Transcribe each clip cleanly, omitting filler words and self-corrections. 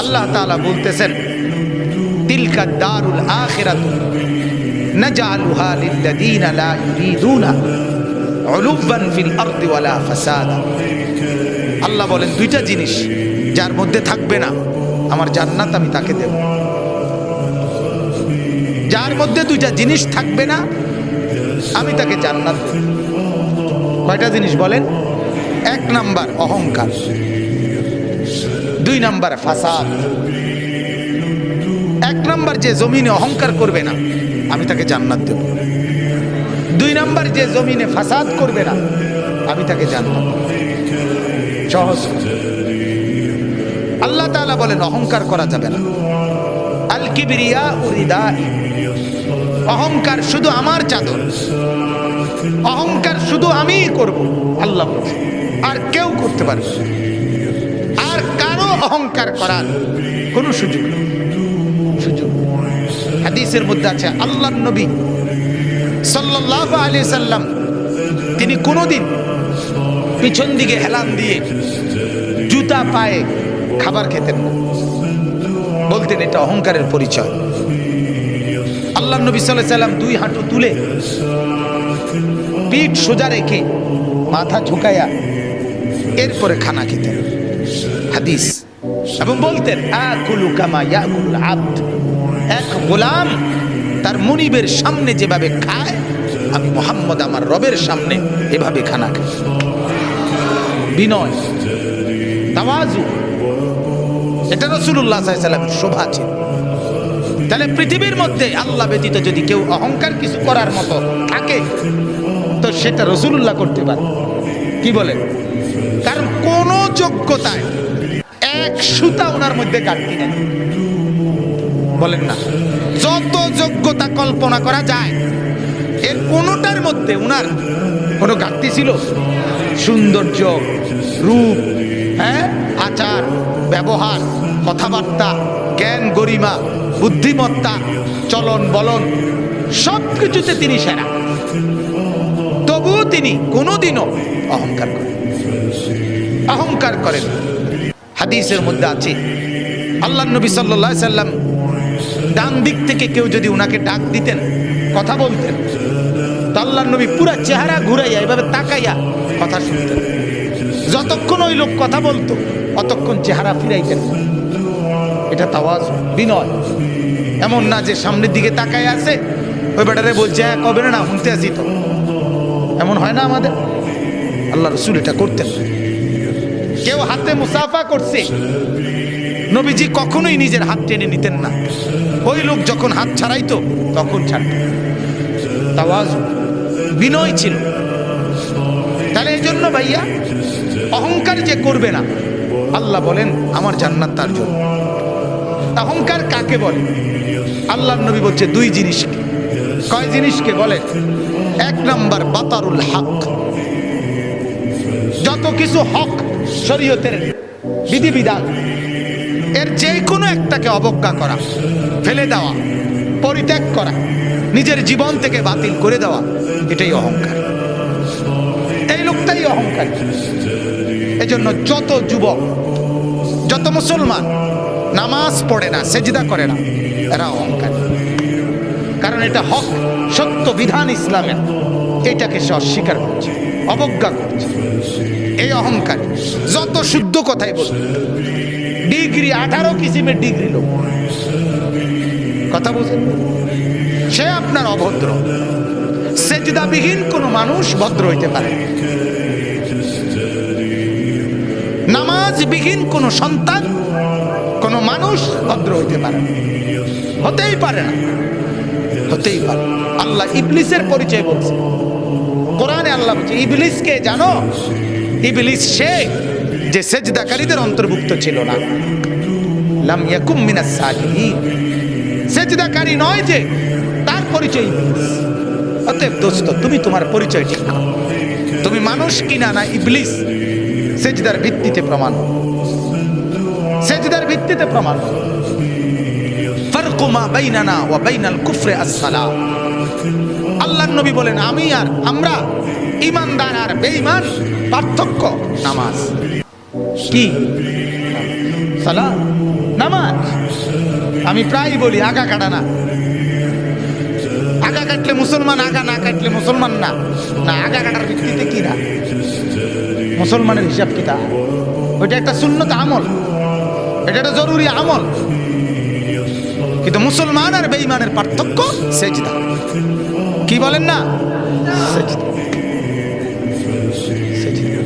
আল্লাহ তাআলা বলতেছেন তিলকা দারুল আখিরাতু নাজআলুহা লিল্লাযীনা লা ইউরিদুনা উলুওয়ান ফিল আরদি ওয়ালা ফাসাদা। আল্লাহ বলেন দুইটা জিনিস যার মধ্যে থাকবে না আমার জান্নাত আমি তাকে দেব। যার মধ্যে দুইটা জিনিস থাকবে না আমি তাকে জান্নাত দেব। কয়টা জিনিস বলেন? এক নাম্বার অহংকার, দুই নাম্বার ফাসাদ। এক নাম্বার যে জমিনে অহংকার করবে না আমি তাকে জান্নাত দেব। দুই নাম্বার যে জমিনে ফাসাদ করবে না আমি তাকে জান্নাত দেব। সহজ। আল্লাহ তাআলা বলেন অহংকার করা যাবে না। আল কিবরিয়া উরিদাই, অহংকার শুধু আমার চাদর, অহংকার শুধু আমিই করব আল্লাহ বলেন, আর কেউ করতে পারবে না। আর কারো অহংকার করার কোনো সুযোগ নেই। হাদিসের মধ্যে আছে আল্লাহর নবী সাল্লাল্লাহু আলাইহি সাল্লাম তিনি কোনোদিন পিছন দিকে হেলান দিয়ে জুতা পায়ে খাবার খেতেন না, বলতেন এটা অহংকারের পরিচয়। আল্লাহর নবী সাল্লাল্লাহু আলাইহি সাল্লাম দুই হাঁটু তুলে পিঠ সোজা রেখে মাথা ঝুঁকায়া এরপরে খানা খেতেন, হাদিস। এবং বলতেন আকুলু কামা ইয়াকুলুল আবদ, এক গোলাম তার মুনিবের সামনে যেভাবে খায় আমি মুহাম্মদ আমার রবের সামনে এভাবে খানা খাই। বিনয়, তাওয়াজু, এটা রাসূলুল্লাহ সাল্লাল্লাহু আলাইহি ওয়াসাল্লামের শোভা ছিল। তাহলে পৃথিবীর মধ্যে আল্লাহ ব্যতীত যদি কেউ অহংকার কিছু করার মতো থাকে তো সেটা রাসূলুল্লাহ করতে পারে। কি বলেন? কারণ কোন যোগ্যতায় এক সুতা ওনার মধ্যে ঘাটতি নেই। বলেন না, যত যোগ্যতা কল্পনা করা যায় এর কোনটার মধ্যে ওনার কোনো ঘাটতি ছিল? সৌন্দর্য, রূপ, আচার ব্যবহার, কথাবার্তা, জ্ঞান গরিমা, বুদ্ধিমত্তা, চলন বলন সবকিছুতে তিনি সেরা। তবুও তিনি কোনোদিনও অহংকার করেন। হাদিসের মধ্যে আছে আল্লাহর নবী সাল্লাল্লাহু আলাইহি সাল্লাম ডান দিক থেকে কেউ যদি উনাকে ডাক দিতেন, কথা বলতেন, তো আল্লাহর নবী পুরা চেহারা ঘুরাইয়া এভাবে তাকাইয়া কথা শুনতেন। যতক্ষণ ওই লোক কথা বলতো অতক্ষণ চেহারা ফিরাইতেন। এটা তাওয়াজু, বিনয়। এমন না যে সামনের দিকে তাকাই আছে ওই বেটারে বলছে হ্যাঁ কবে না শুনতে আসি তো, এমন হয় না আমাদের। আল্লাহ রাসূল এটা করতেন। কেউ হাতে মুসাফা করছে, নবীজি কখনোই নিজের হাত টেনে নিতেন না। ওই লোক যখন হাত ছাড়াইতো তখন ছাড়তেন। তাওয়াজু, বিনয় ছিল। তাহলে এই জন্য ভাইয়া অহংকার যে করবে না আল্লাহ বলেন আমার জান্নাত তার জন্য। অহংকার কাকে বলে? আল্লাহর নবী বলছে দুই জিনিসকে। কয় জিনিসকে বলেন? এক নাম্বার বাতারুল হক, যত কিছু হক শরীয়তের বিধিবিধান এর যে কোনো একটাকে অবজ্ঞা করা, ফেলে দেওয়া, পরিত্যাগ করা, নিজের জীবন থেকে বাতিল করে দেওয়া, এটাই অহংকার। এই লোকটাই অহংকার। এজন্য যত যুবক, যত মুসলমান নামাজ পড়ে না, সেজদা করে না, এরা অহংকার। কারণ এটা হক, সত্য বিধান ইসলামের, এটাকে সে অস্বীকার করছে, অবজ্ঞা করছে। এই অহংকার যত শুদ্ধ কথাই বলবে, ডিগ্রি 18 কিসিমের ডিগ্রি লোক, কথা বুঝেন, সে আপনার অভদ্র। সেজদাবিহীন কোন মানুষ ভদ্র হইতে পারে, নামাজবিহীন কোন সন্তান, কোন মানুষ ভদ্র হইতে পারে, হতেই পারে না, হতেই পারে। আল্লাহ ইবলিসের পরিচয় বলছে কোরআনে। আল্লাহ বলছে ইবলিসকে জানো? ইবলিস সে যে সেজদাকারীদের অন্তর্ভুক্ত ছিল না। লাম ইয়াকুম মিনাস সাজিদিন, সেজদাকারী নয় যে, তার পরিচয় ইবলিস। অতএব দোস্ত, তুমি তোমার পরিচয় ঠিক করো। তুমি মানুষ কিনা না ইবলিস, সেজদার ভিত্তিতে প্রমাণ, সেজদার ভিত্তিতে প্রমাণ। ফারকু মা বাইনানা ওয়া বাইনাল কুফরি আস-সালাহ। আল্লাহর নবী বলেন আমি আর আমরা, ঈমানদার আর বেঈমান, পার্থক্য নামাজ। কি সালাত। আমার। আমি প্রায় বলি আগা কাটা না, আগা কাটলে মুসলমান, আগা না কাটলে মুসলমান না। না, আগা কাটার ভিত্তিতে কি না মুসলমানের হিসাব কিতাব? ওইটা একটা সুন্নত আমল, এটা একটা জরুরি আমল। কিন্তু মুসলমান আর বেঈমানের পার্থক্য সেজদা। কি বলেন না? সেজদা, সেজদা,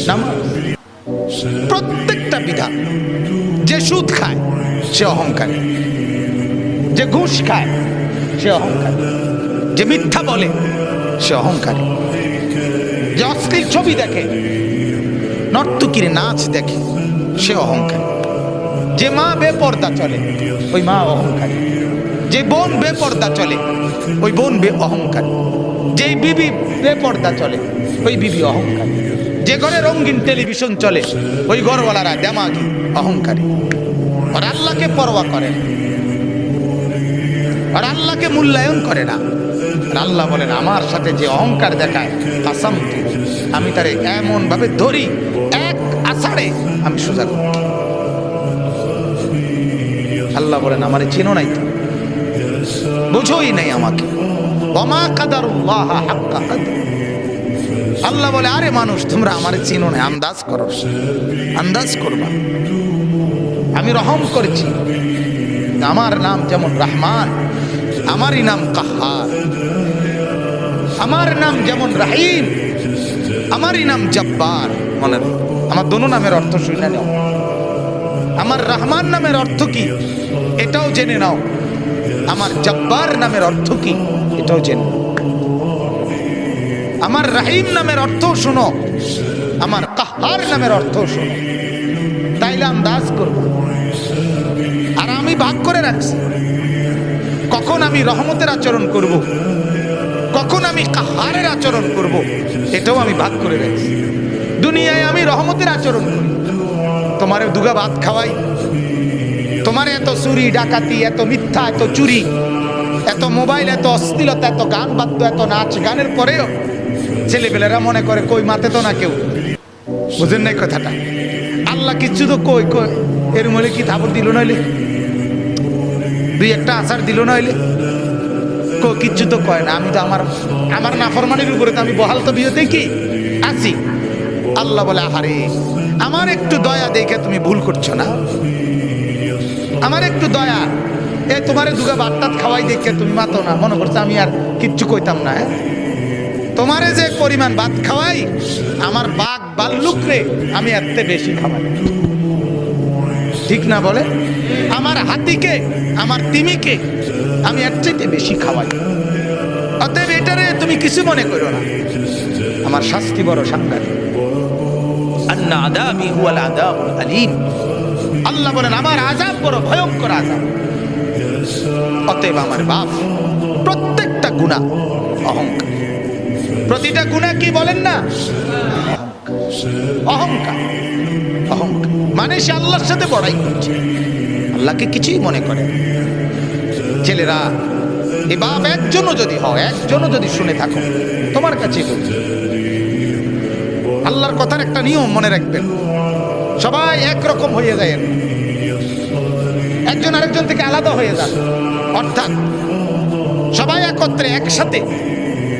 নামাজ। প্রত্যেকটা বিধান। যে সুদ খায় সে অহংকারী, যে ঘুষ খায় সে অহংকারী, যে মিথ্যা বলে সে অহংকারী, যে অশ্লীল ছবি দেখে, নর্তকীর নাচ দেখে সে অহংকারী, যে মা বেপর্দা চলে ওই মা অহংকারী, যে বোন বেপর্দা চলে ওই বোন অহংকারী, যে বিবি বেপর্দা চলে ওই বিবি অহংকারী, যে ঘরে রঙিন টেলিভিশন চলে ওই ঘরওয়ালারা দেমাগী অহংকারী। আর আল্লাহকে পরোয়া করে না, আর আল্লাহকে মূল্যায়ন করে না। আর আল্লাহ বলেন আমার সাথে যে অহংকার দেখায় কাসাম, আমি তারে এমন ভাবে ধরি এক আষাঢ়ে আমি সোজা করি। আল্লাহ বলেন আমারে চেনো নাই, তো বুঝোই নাই আমাকে। ওমা কাদারুল্লাহ হাক্কা কদর। আল্লাহ বলে আরে মানুষ তোমরা আমারে চেনো না, আন্দাজ করো, আন্দাজ করবা। আমি রহম করেছি, আমার নাম যেমন রহমান, আমারই নাম কাহ্হার। আমার নাম যেমন রহিম, আমারই নাম জব্বার। মনে রাখো, আমার দোনো নামের অর্থ শুনে নাও। আমার রহমান নামের অর্থ কি এটাও জেনে নাও, আমার জব্বার নামের অর্থ কি এটাও জেনে নাও। আমার রহিম নামের অর্থ শোনো, আমার কাহ্হার নামের অর্থ শোনো, তাইলে আন্দাজ করব। আর আমি ভাগ করে রাখছি কখন আমি রহমতের আচরণ করব, কখন আমি কাহ্হারের আচরণ করব, এটাও আমি ভাগ করে রাখছি। দুনিয়ায় আমি রহমতের আচরণ করি, তোমারে দুগা ভাত খাওয়াই, তোমার এত চুরি ডাকাতি, এত মিথ্যা, এত চুরি, এত মোবাইল, এত অশ্লীলতা, এত গান বাদ্য, এত নাচ গানের পরেও ছেলেপেলেরা মনে করে কই মাতে তো না কেউ। বুঝেন নাই কথাটা? আল্লাহ কিচ্ছু তো কই কই এর মধ্যে কি থাপড় দিল নইলে, দুই একটা আচার দিল নইলে, কিচ্ছু তো কয় না। আমি তো আমার নাফরমানির উপরে তো আমি বহাল তো বিয়েতে কি আছি। আল্লাহ বলে আহারে আমার একটু দয়া দেখে তুমি ভুল করছো না, আমার একটু দয়া, এ তোমারে দুগা ভাত খাওয়াই দেখে তুমি মাতো না, মনে করছো আমি আর কিচ্ছু কইতাম না। তোমারে যে পরিমাণ ভাত খাওয়াই, আমার বাঘ বাল্লুক রে আমি এত বেশি খাওয়াই, ঠিক না বলে? আমার হাতিকে, আমার তিমিকে আমি এর চাইতে বেশি খাওয়াই। অতএব এটারে তুমি কিছু মনে করো না, আমার শাস্তি বড় সাংঘাতিক। আন্না আযাবি হুয়াল আযাবুল আলীম। আল্লাহ বলেন আমার আযাব বড় ভয়ঙ্কর আযাব। অতএব আমার বাপ প্রত্যেকটা গুনাহ অহংকার, প্রতিটা গুনাহ কি বলেন না অহংকার। অহংকার মানে সে আল্লাহর সাথে বড়াই করছে, আল্লাহকে কিছুই মনে করে। ছেলেরা এই বাপ একজনও যদি হও, একজনও যদি শুনে থাকো, তোমার কাছে বলছি আল্লাহর কথার একটা নিয়ম মনে রাখবেন, সবাই একরকম হয়ে যায়, একজন আরেকজন থেকে আলাদা হয়ে যান। অর্থাৎ সবাই একত্রে একসাথে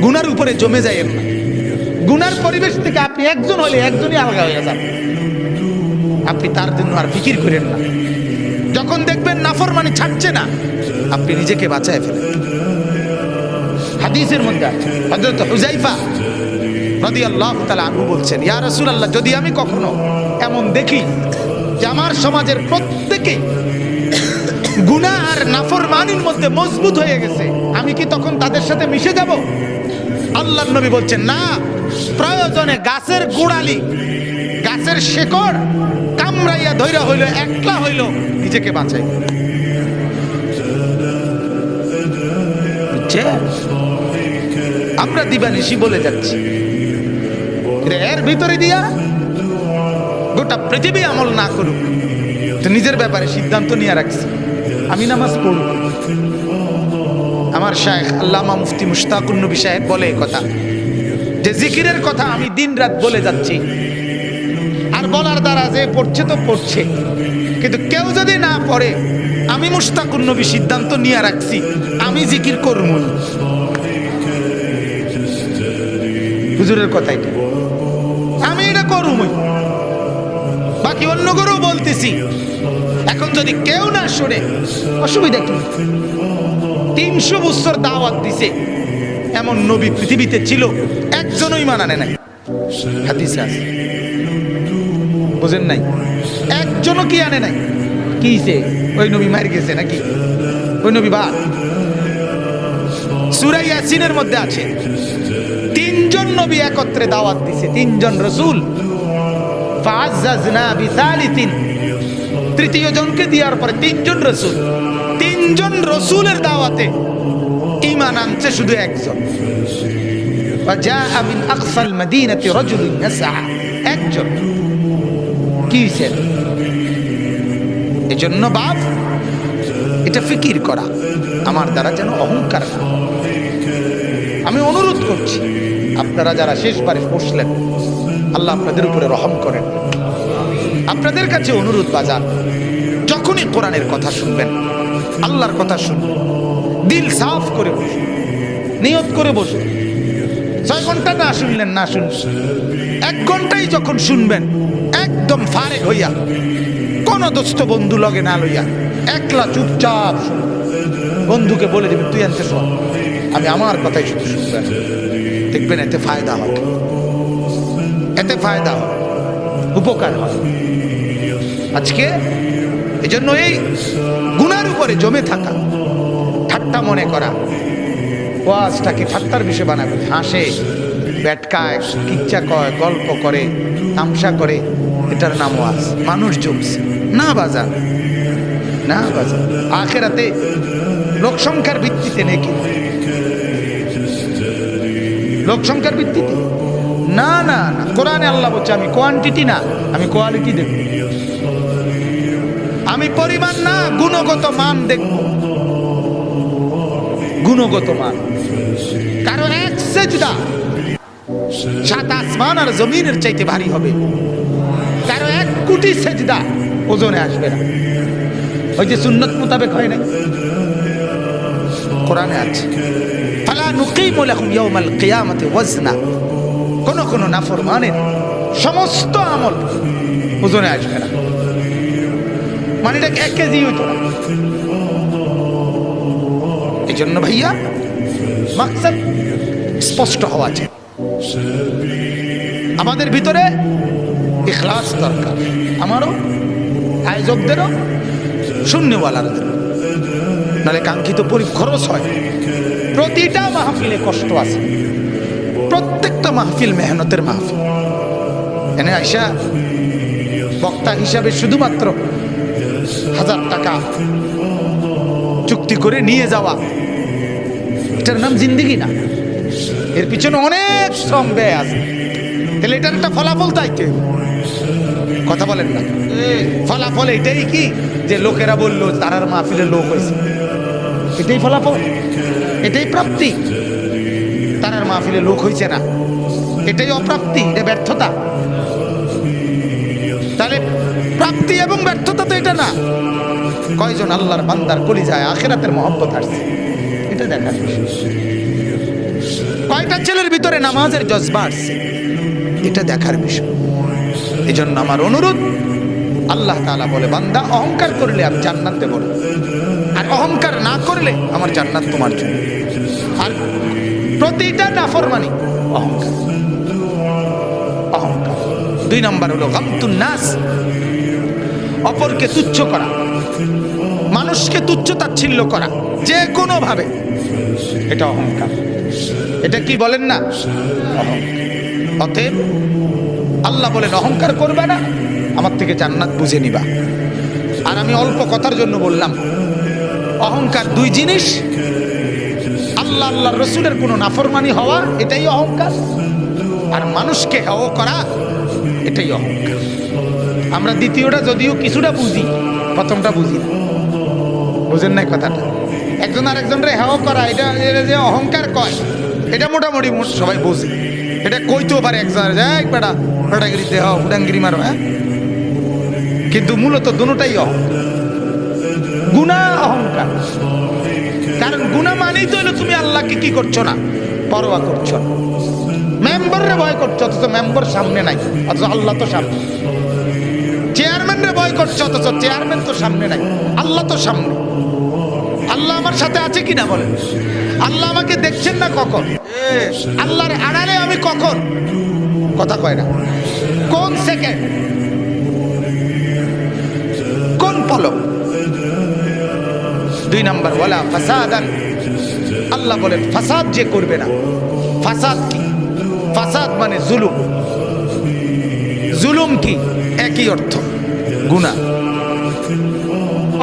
গুনার উপরে জমে যায় না। গুনার পরিবেশ থেকে আপনি একজন হলে একজনই আলাদা হয়ে যান, আপনি তার জন্য আর ফিকির করেন না। যখন দেখবেন নাফরমানি ছাড়ছে না, আপনি নিজেকে বাঁচায় ফেলেন। হাদিসের মধ্যে হযরত হুযায়ফা রাদিয়াল্লাহু তাআলা আনহু বলছেন, ইয়া রাসূলুল্লাহ, যদি আমি কখনো এমন দেখি যে আমার সমাজের প্রত্যেকে গুনাহ আর নাফরমানির মধ্যে মজবুত হয়ে গেছে, আমি কি তখন তাদের সাথে মিশে যাব? আল্লাহর নবী বলছেন না, প্রয়োজনে গাছের গোড়ালি, গাছের শেকড় কামড়াইয়া ধইরা হইল, একলা হইল, নিজেকে বাঁচাই। আমরা দিবানিশি বলে যাচ্ছি, এর ভিতরে দিয়া গোটা পৃথিবী আমল না করুক, তো নিজের ব্যাপারে সিদ্ধান্ত নিয়ে রাখছি আমি নামাজ পড়ব। আমার শায়েখ আল্লামা মুফতি মুশতাকুন নবী সাহেব বলে এই কথা, যে জিকিরের কথা আমি দিন রাত বলে যাচ্ছি, আর বলার দ্বারা যে পড়ছে তো পড়ছে, কিন্তু কেউ যদি না পড়ে, আমি মুশতাকুন নবী সিদ্ধান্ত নিয়ে রাখছি আমি জিকির করব। হুজুরের কথাই আমি এটা করব, বাকি অন্য গরু বলতেছি। এখন যদি কেউ না শুনে অসুবিধা কি? 300 বছর দাওয়াত দিছে, এমন নবী পৃথিবীতে ছিল, একজনও ঈমান আনে নাই। হাদিসে আছে, বুঝেন নাই? একজনও কি আনে নাই? কিছে ওই নবী মার গেছে নাকি? ওই নবী বাদ। সূরা ইয়াসিনের মধ্যে আছে 3জন নবী একত্রে দাওয়াত দিছে, 3জন রাসূল। ফাআযাযনা বিসালিতিন, তৃতীয় জনকে দেওয়ার পরে 3জন রাসূল। 3জন রাসূলের দাওয়াতে ঈমান আনছে শুধু একজন। ফাজাআ মিন আকসাল মাদিনাতি রাজুলুন ইয়াসআ, একজন। কি হইছে? এজন্য বাপ এটা ফিকির করা, আমার দ্বারা যেন অহংকার না। আমি অনুরোধ করছি, আপনারা যারা শেষবারে বসলেন, আল্লাহ আপনাদের উপরে রহম করেন। আপনাদের কাছে অনুরোধ বাজার, যখনই কোরআনের কথা শুনবেন, আল্লাহর কথা শুনবেন, দিল সাফ করে বসুন, নিয়ত করে বসুন। 6 ঘন্টা না শুনলেন, না শুনলেন, 1 ঘন্টাই যখন শুনবেন, একদম ফারেক হইয়া, কোন দোস্ত বন্ধু লগে না লইয়া, একলা চুপচাপ শুনুন। বন্ধুকে বলে দেবেন তুই আনতে শোন, আমি আমার কথাই শুধু শুনবেন, দেখবেন এতে ফায়দা হয়, এতে ফায়দা হয়, উপকার হয়। আজকে এজন্য এই গুনার উপরে জমে থাকা, ঠাট্টা মনে করা, ওয়াজটাকে ঠাট্টার বিষয় বানাবে, হাসে, ব্যাটকায়, কিচ্ছা কয়, গল্প করে, তামসা করে, এটার নাম ওয়াজ। মানুষ জমছে না বাজার, না বাজার। আখেরাতে লোক সংখ্যার ভিত্তিতে নাকি? লোক সংখ্যার ভিত্তিতে না, না, না। কোরআনে আল্লাহ বলছে আমি কোয়ান্টিটি না, আমি কোয়ালিটি দেখব। আমি পরিমাণ না, গুণগত মান দেখব, গুণগত মান। কারণ এক সেজদা 7 আসমান আর জমিনের চাইতে ভারী হবে, কারো 1 কোটি সেজদা ওজনে আসবে না। ওই যে সুন্নত মোতাবেক হয় না, কোরআনে আছে ফালা নুকিমু লাহুম ইয়াউমাল কিয়ামাতি ওয়াজনা। কোন কোন নাফরমানের সমস্ত আমল ওজনে আসবে না, মানে এটা 1 কেজি হইতো না। এই জন্য ভাইয়া মাকসাদ স্পষ্ট হওয়া চাই। আমাদের ভিতরে ইখলাস দরকার, আমারও, আয়োজকদেরও, শূন্যওয়ালাদের। নাহলে কাঙ্ক্ষিত খরচ হয়। প্রতিটা মাহফিলে কষ্ট আছে, প্রত্যেকটা মাহফিল মেহনতের মাহফিল। এনে আইসা বক্তা হিসাবে শুধুমাত্র 1000 টাকা চুক্তি করে নিয়ে যাওয়া, এটার নাম জিন্দেগি না। এর পিছনে অনেক শ্রম ব্যয় আছে। তাহলে এটার একটা ফলাফল চাইতে, কথা বলেন না? ফলাফল এটাই কি যে লোকেরা বললো তারার মাহফিলে লোক হয়েছে, এটাই ফলাফল, এটাই প্রাপ্তি। তারার মাহফিলে লোক হয়েছে না, এটাই অপ্রাপ্তি, এটা ব্যর্থতা। তাহলে প্রাপ্তি এবং ব্যর্থতা তো এটা না। কয়জন আল্লাহর বান্দার কলিজায় আখিরাতের মহব্বত আসছে, এটা দেখার বিষয়। কয়টা ছেলের ভিতরে নামাজের জজবা আসছে, এটা দেখার বিষয়। এই জন্য আমার অনুরোধ, আল্লাহ তাআলা বলে বান্দা অহংকার করলে আমি জান্নাত দেব না, আর অহংকার না করলে আমার জান্নাত তোমার জন্য। আর প্রতিটা নাফরমানি অহংকার, অহংকার। 2 নম্বর হলো গামতুন নাস, অপরকে তুচ্ছ করা, মানুষকে তুচ্ছ তাচ্ছিল্য করা যে কোনো ভাবে, এটা অহংকার। এটা কি বলেন না? অহংকার। অতএব আল্লাহ বলেন অহংকার করবে না, আমার থেকে জান্নাত বুঝে নিবা। আর আমি অল্প কথার জন্য বললাম, অহংকার 2 জিনিস। আল্লাহ আল্লাহর রসুলের কোনো নাফরমানি হওয়া, এটাই অহংকার। আর মানুষকে হেয় করা, এটাই অহংকার। আমরা দ্বিতীয়টা যদিও কিছুটা বুঝি, প্রথমটা বুঝি না। বুঝেন নাই কথাটা? একজন আরেকজনরে হেয় করা, এটা যে অহংকার কয়, এটা মোটামুটি সবাই বোঝে। এটা কইতেও পারে একজন, বেটা বেটাগিরি দেহ উডাঙ্গিরি মারো, হ্যাঁ কিন্তু মূলত দুটোটাই গুনাহ, অহংকার। কারণ গুনাহ মানেই তো হলো তুমি আল্লাহকে কি করছো না, পরোয়া করছো না। মেম্বাররে ভয় করছো অথচ মেম্বার সামনে নাই, অথচ আল্লাহ তো সামনে। চেয়ারম্যানরে ভয় করছো অথচ চেয়ারম্যান তো সামনে নাই, আল্লাহ তো সামনে। আল্লাহ আমার সাথে আছে কিনা বলেন? আল্লাহ আমাকে দেখছেন না কখন? আল্লাহর আড়ালে আমি কখন? কথা কয় না। কোন সেকেন্ড, কোন পলক? 2 নাম্বার, ওয়ালা ফাসাদান। আল্লাহ বলেন ফাসাদ যে করবে না। ফাসাদ কি? ফাসাদ মানে জুলুম। জুলুম কি? একই অর্থ, গুনাহ।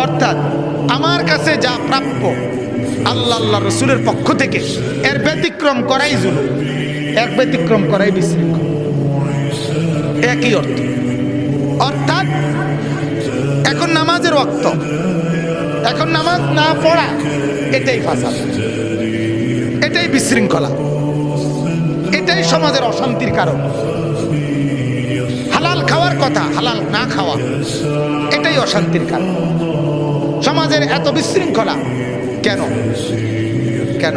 অর্থাৎ আমার কাছে যা প্রাপ্য আল্লাহ আল্লাহ রসুলের পক্ষ থেকে, এর ব্যতিক্রম করাই জুলুম, এর ব্যতিক্রম করাই বিশৃঙ্খল। একই অর্থ। অর্থাৎ এখন নামাজের ওয়াক্ত, এখন নামাজ না পড়া, এটাই ফাসাদ, এটাই বিশৃঙ্খলা, এটাই সমাজের অশান্তির কারণ। হালাল খাওয়ার কথা, হালাল না খাওয়া, এটাই অশান্তির কারণ। সমাজের এত বিশৃঙ্খলা কেন? কেন?